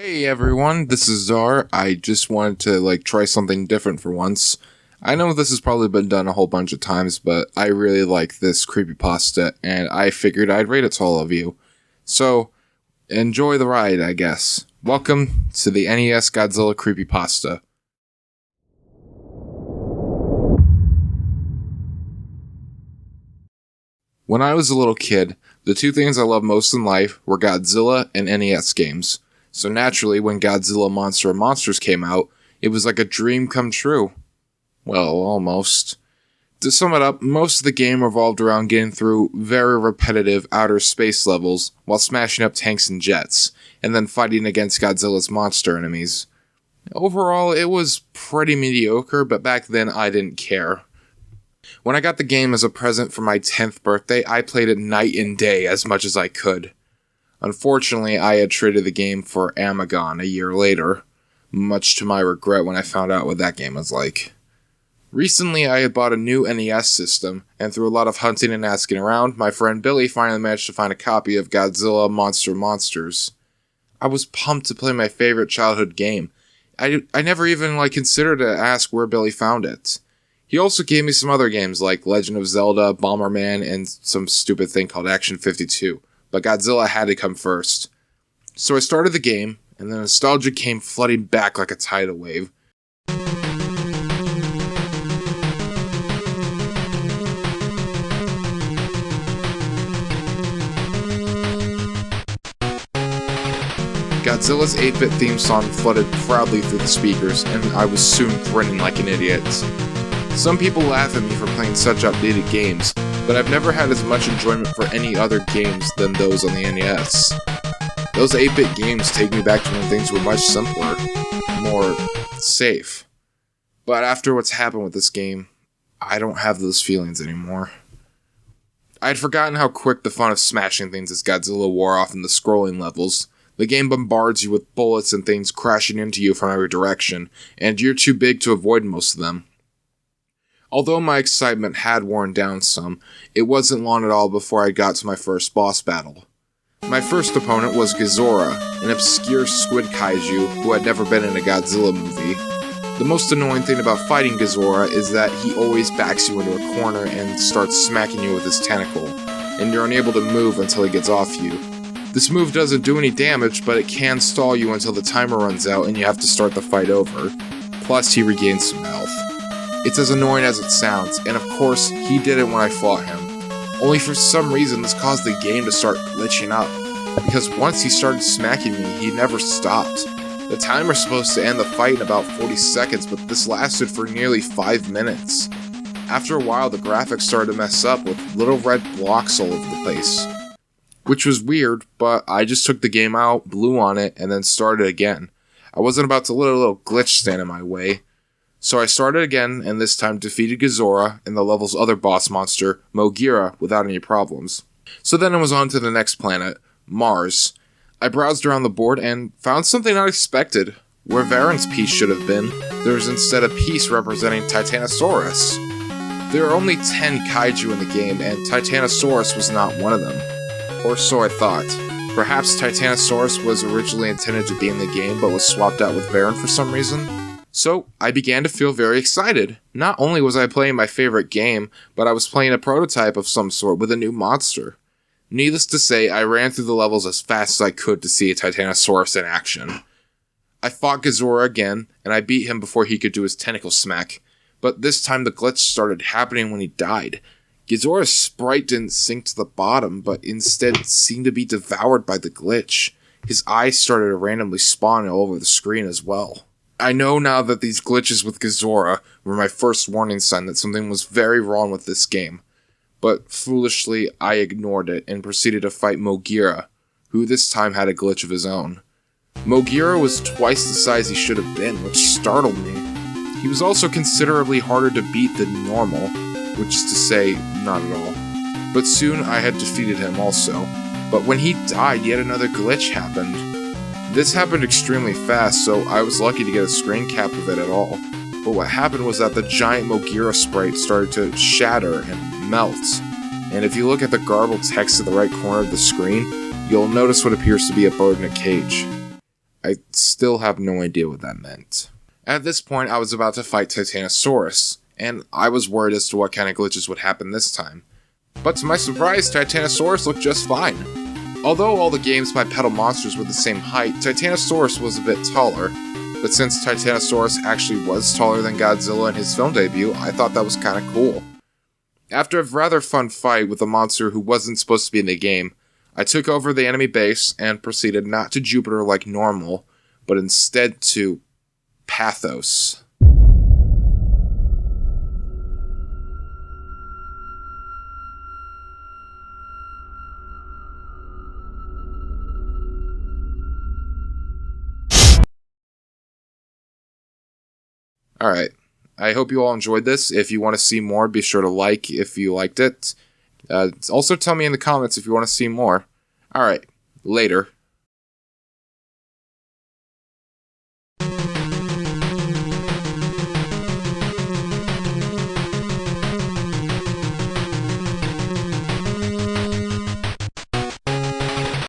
Hey everyone, this is Czar. I just wanted to try something different for once. I know this has probably been done a whole bunch of times, but I really like this creepypasta and I figured I'd rate it to all of you. So, enjoy the ride, I guess. Welcome to the NES Godzilla creepypasta. When I was a little kid, the two things I loved most in life were Godzilla and NES games. So naturally, when Godzilla Monster of Monsters came out, it was like a dream come true. Well, almost. To sum it up, most of the game revolved around getting through very repetitive outer space levels while smashing up tanks and jets, and then fighting against Godzilla's monster enemies. Overall, it was pretty mediocre, but back then I didn't care. When I got the game as a present for my 10th birthday, I played it night and day as much as I could. Unfortunately, I had traded the game for Amagon a year later, much to my regret when I found out what that game was like. Recently, I had bought a new NES system, and through a lot of hunting and asking around, my friend Billy finally managed to find a copy of Godzilla Monster of Monsters. I was pumped to play my favorite childhood game. I never even considered to ask where Billy found it. He also gave me some other games like Legend of Zelda, Bomberman, and some stupid thing called Action 52. But Godzilla had to come first. So I started the game, and the nostalgia came flooding back like a tidal wave. Godzilla's 8-bit theme song flooded proudly through the speakers, and I was soon grinning like an idiot. Some people laugh at me for playing such outdated games, but I've never had as much enjoyment for any other games than those on the NES. Those 8-bit games take me back to when things were much simpler, more safe. But after what's happened with this game, I don't have those feelings anymore. I had forgotten how quick the fun of smashing things as Godzilla wore off in the scrolling levels. The game bombards you with bullets and things crashing into you from every direction, and you're too big to avoid most of them. Although my excitement had worn down some, it wasn't long at all before I got to my first boss battle. My first opponent was Ghidorah, an obscure squid kaiju who had never been in a Godzilla movie. The most annoying thing about fighting Ghidorah is that he always backs you into a corner and starts smacking you with his tentacle, and you're unable to move until he gets off you. This move doesn't do any damage, but it can stall you until the timer runs out and you have to start the fight over. Plus, he regains some health. It's as annoying as it sounds, and of course, he did it when I fought him. Only for some reason, this caused the game to start glitching up, because once he started smacking me, he never stopped. The timer's supposed to end the fight in about 40 seconds, but this lasted for nearly 5 minutes. After a while, the graphics started to mess up with little red blocks all over the place. Which was weird, but I just took the game out, blew on it, and then started again. I wasn't about to let a little glitch stand in my way. So I started again, and this time defeated Ghidorah and the level's other boss monster, Mogira, without any problems. So then I was on to the next planet, Mars. I browsed around the board and found something unexpected. Where Varen's piece should have been, there was instead a piece representing Titanosaurus. There are only 10 kaiju in the game, and Titanosaurus was not one of them. Or so I thought. Perhaps Titanosaurus was originally intended to be in the game, but was swapped out with Varen for some reason? So, I began to feel very excited. Not only was I playing my favorite game, but I was playing a prototype of some sort with a new monster. Needless to say, I ran through the levels as fast as I could to see a Titanosaurus in action. I fought Ghidorah again, and I beat him before he could do his tentacle smack, but this time the glitch started happening when he died. Ghidorah's sprite didn't sink to the bottom, but instead seemed to be devoured by the glitch. His eyes started to randomly spawn all over the screen as well. I know now that these glitches with Ghidorah were my first warning sign that something was very wrong with this game. But foolishly, I ignored it and proceeded to fight Mogira, who this time had a glitch of his own. Mogira was twice the size he should have been, which startled me. He was also considerably harder to beat than normal, which is to say, not at all. But soon I had defeated him also. But when he died, yet another glitch happened. This happened extremely fast, so I was lucky to get a screen cap of it at all. But what happened was that the giant Mogira sprite started to shatter and melt. And if you look at the garbled text at the right corner of the screen, you'll notice what appears to be a bird in a cage. I still have no idea what that meant. At this point, I was about to fight Titanosaurus, and I was worried as to what kind of glitches would happen this time. But to my surprise, Titanosaurus looked just fine. Although all the games by Pedal Monsters were the same height, Titanosaurus was a bit taller, but since Titanosaurus actually was taller than Godzilla in his film debut, I thought that was kinda cool. After a rather fun fight with a monster who wasn't supposed to be in the game, I took over the enemy base and proceeded not to Jupiter like normal, but instead to Pathos. Alright, I hope you all enjoyed this. If you want to see more, be sure to like if you liked it. Also tell me in the comments if you want to see more. Alright, later.